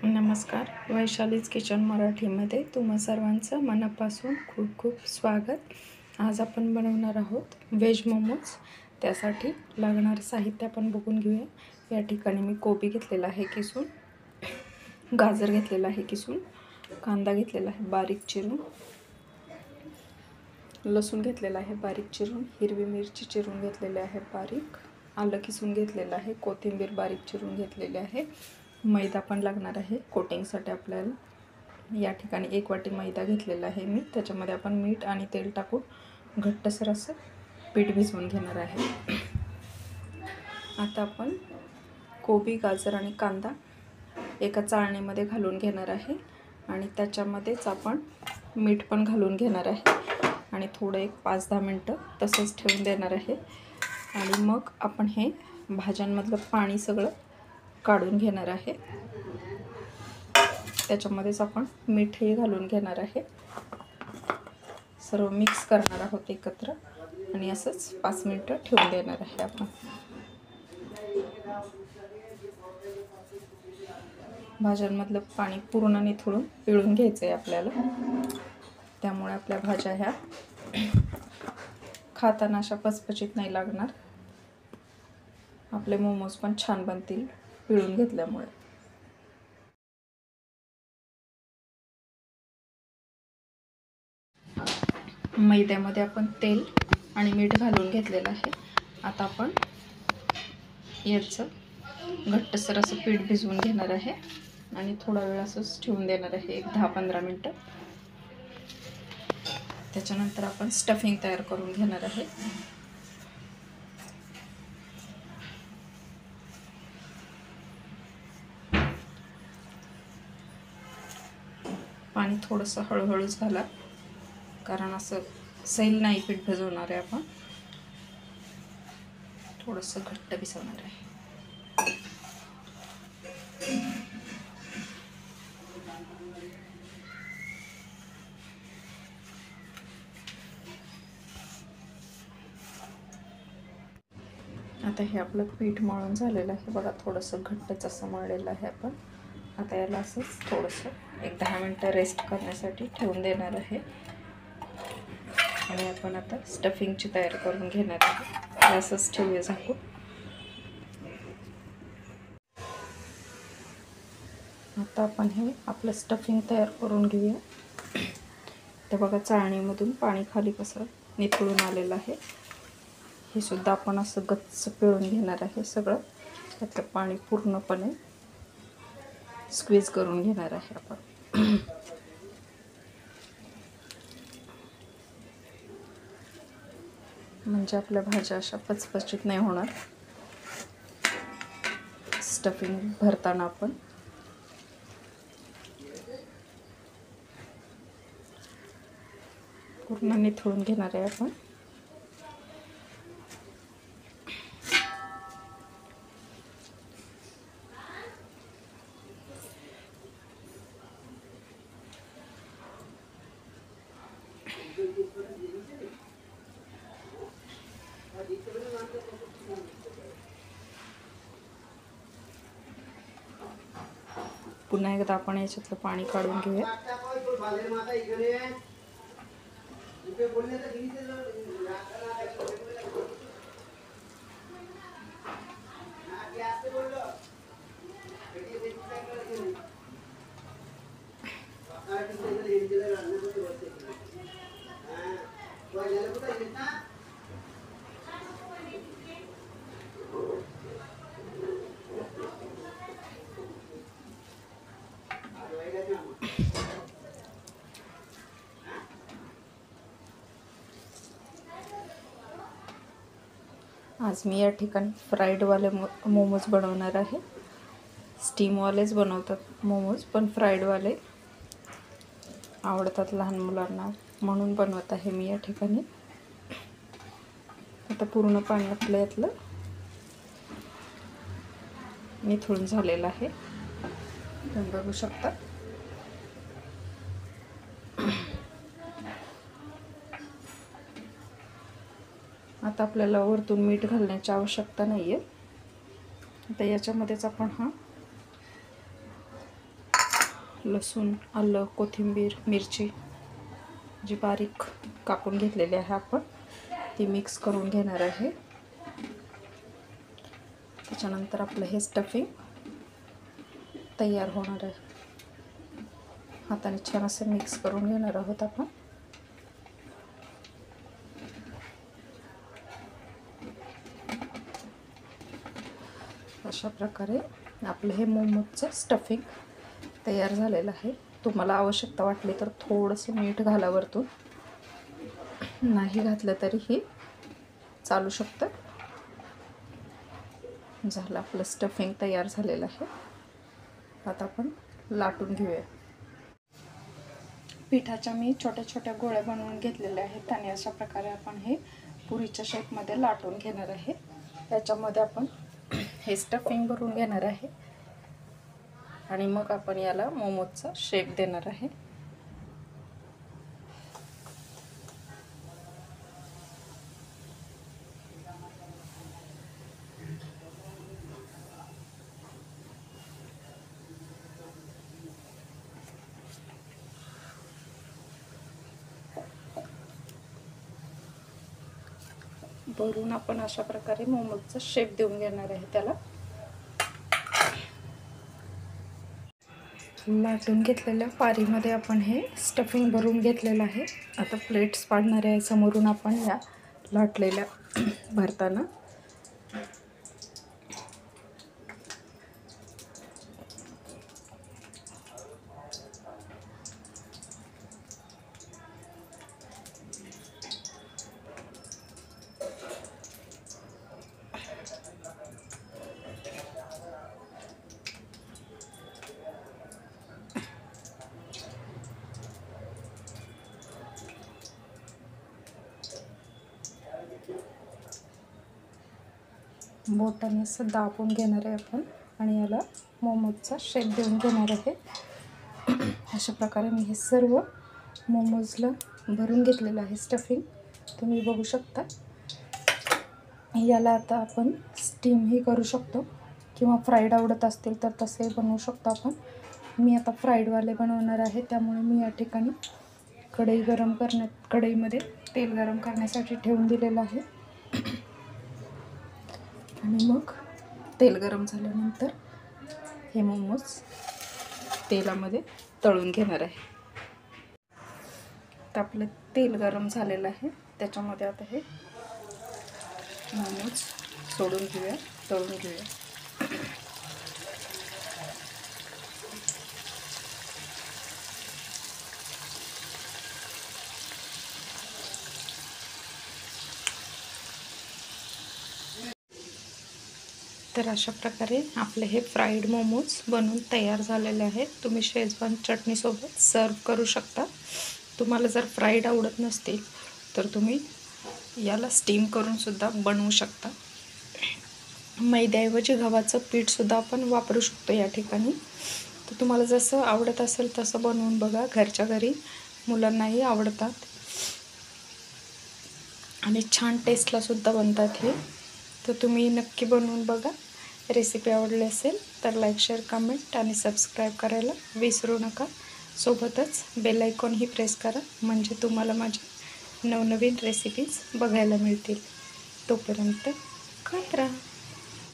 नमस्कार. वैशालीज किचन मराठीमध्ये तुम्हा सर्वांचं मनापासून खूप खूप स्वागत. आज आपण बनवणार आहोत व्हेज मोमोज. त्यासाठी लागणारं साहित्य आपण बघून घेऊया. या ठिकाणी मी कोबी घेतलेला आहे किसून, गाजर घेतलेला आहे किसून, कांदा घेतलेला आहे बारीक चिरून, लसूण घेतलेला आहे बारीक चिरून, हिरवी मिरची चिरून घेतलेली आहे बारीक, आलं किसून घेतलेलं आहे, कोथिंबीर बारीक चिरून घेतलेली आहे, मैदा पण लागणार आहे कोटिंगसाठी आपल्याला. या ठिकाणी 1 वाटी मैदा घेतलेला आहे मी. त्याच्यामध्ये आपण मीठ आणि तेल टाकून घट्टसर असं पीठ भिजवून घेणार आहे. आता आपण कोबी, गाजर आणि कांदा एका चाळणीमध्ये घालून घेणार आहे आणि त्याच्यामध्येच आपण मीठ पण घालून घेणार आहे आणि थोडं एक 5-10 मिनटं तसंच ठेवून देणार आहे. आणि मग आपण हे भाज्यांमधलं पाणी सगळं काढून घेणार आहे. त्याच्यामध्येच आपण मीठही घालून घेणार आहे. सर्व मिक्स करणार आहोत एकत्र आणि असंच 5 मिनटं ठेवून देणार आहे आपण. भाज्यांमधलं पाणी पूर्ण निथळून पिळून घ्यायचं आहे आपल्याला. त्यामुळे आपल्या भाज्या ह्या खाताना अशा पचपचीत नाही लागणार. आपले मोमोज पण छान बनतील पिळून घेतल्यामुळे. मैद्यामध्ये आपण तेल आणि मीठ घालून घेतलेलं आहे. आता आपण याचं घट्टसर असं पीठ भिजवून घेणार आहे आणि थोडा वेळ असंच ठेवून देणार आहे, एक 10-15 मिनटं. त्याच्यानंतर आपण स्टफिंग तयार करून घेणार आहे. पाणी थोडंसं हळूहळूच घाला, कारण असं सैल नाही पीठ भिजवणार आहे आपण, थोडंसं घट्ट भिजवणार आहे. आता हे आपलं पीठ मळून झालेलं आहे बघा, थोडंसं घट्टच असं मळलेलं आहे आपण. आता याला असंच थोडंसं एक 10 मिनटं रेस्ट करण्यासाठी ठेवून देणार आहे आणि आपण आता स्टफिंगची तयारी करून घेणार आहे. असंच ठेवूया झाकून. आता आपण हे आपलं स्टफिंग तयार करून घेऊया. ते बघा चाळणीमधून पाणी खाली कसं निथळून आलेलं आहे. हे सुद्धा आपण असं गच्च पिळून घेणार आहे सगळं. त्यातलं पाणी पूर्णपणे स्क्वीज करून घेणार आहे आपण. म्हणजे आपल्या भाज्या अशा पचपचीत नाही होणार स्टफिंग भरताना. आपण पूर्ण निथळून घेणार आहे आपण. पुन्हा एकदा आपण याच्यातलं पाणी काढून घेऊया. आज मी या ठिकाणी फ्राईडवाले मोमोज बनवणार आहे. स्टीमवालेच बनवतात मोमोज, पण फ्राईडवाले आवडतात लहान मुलांना, म्हणून बनवत आहे मी या ठिकाणी. आता पूर्ण पाणी आपलं यातलं निथळून झालेलं आहे, तुम्ही बघू शकता. आता आपल्याला वरतून मीठ घालण्याची आवश्यकता नाही आहे. आता याच्यामध्येच आपण हा लसूण, आलं, कोथिंबीर, मिरची जी बारीक कापून घेतलेली आहे आपण ती मिक्स करून घेणार आहे. त्याच्यानंतर आपलं हे स्टफिंग तयार होणार आहे. हाताने छान असं मिक्स करून घेणार आहोत आपण. अशा प्रकारे आपलं हे मोमोजचं स्टफिंग तयार झालेलं आहे. तुम्हाला आवश्यकता वाटली तर थोडंसं मीठ घाला वरतून, नाही घातलं तरीही चालू शकतं. झालं आपलं स्टफिंग तयार झालेलं आहे. आता आपण लाटून घेऊया. पिठाच्या मी छोट्या छोट्या गोळ्या बनवून घेतलेल्या आहेत आणि अशा प्रकारे आपण हे पुरीच्या शेपमध्ये लाटून घेणार आहे. त्याच्यामध्ये आपण हे स्टफिंग भरून घेणार आहे आणि मग आपण याला मोमोजचा शेप देणार आहे. भरून आपण अशा प्रकारे मोमोजचा शेप देऊन घेणार आहे. त्याला लाटून घेतलेल्या पारीमध्ये आपण हे स्टफिंग भरून घेतलेलं आहे. आता प्लेट्स पाडणार आहे समोरून आपण या लाटलेल्या भरताना. बोटाने असं दाबून घेणार आहे आपण आणि याला मोमोजचा शेप देऊन घेणार आहे. अशा प्रकारे मी हे सर्व मोमोजला भरून घेतलेलं आहे स्टफिंग, तुम्ही बघू शकता. याला आता आपण स्टीमही करू शकतो किंवा फ्राईड आवडत असतील तर तसे बनवू शकतो आपण. मी आता फ्राईडवाले बनवणार आहे, त्यामुळे मी या ठिकाणी कढईमध्ये तेल गरम करण्यासाठी ठेवून दिलेलं आहे आणि मग तेल गरम झाल्यानंतर हे मोमोज तेलामध्ये तळून घेणार आहे. तर आपलं तेल गरम झालेलं आहे, त्याच्यामध्ये आता हे मोमोज सोडून घेऊया, तळून घेऊया. तर अशा प्रकारे आपले हे फ्राईड मोमोज बनवून तयार झालेले आहेत. तुम्ही शेजवान चटणीसोबत सर्व करू शकता. तुम्हाला जर फ्राईड आवडत नसतील तर तुम्ही याला स्टीम करून सुद्धा बनवू शकता. मैद्याऐवजी गव्हाचं पीठसुद्धा आपण वापरू शकतो या ठिकाणी. तर तुम्हाला जसं आवडत असेल तसं बनवून बघा. घरच्या घरी मुलांनाही आवडतात आणि छान टेस्टलासुद्धा बनतात हे. तर तुम्ही नक्की बनवून बघा. रेसिपी आवडली असेल तर लाईक, शेअर, कमेंट आणि सबस्क्राईब करायला विसरू नका. सोबतच बेल आयकॉनही प्रेस करा, म्हणजे तुम्हाला माझे नवनवीन रेसिपीज बघायला मिळतील. तोपर्यंत खात राहा.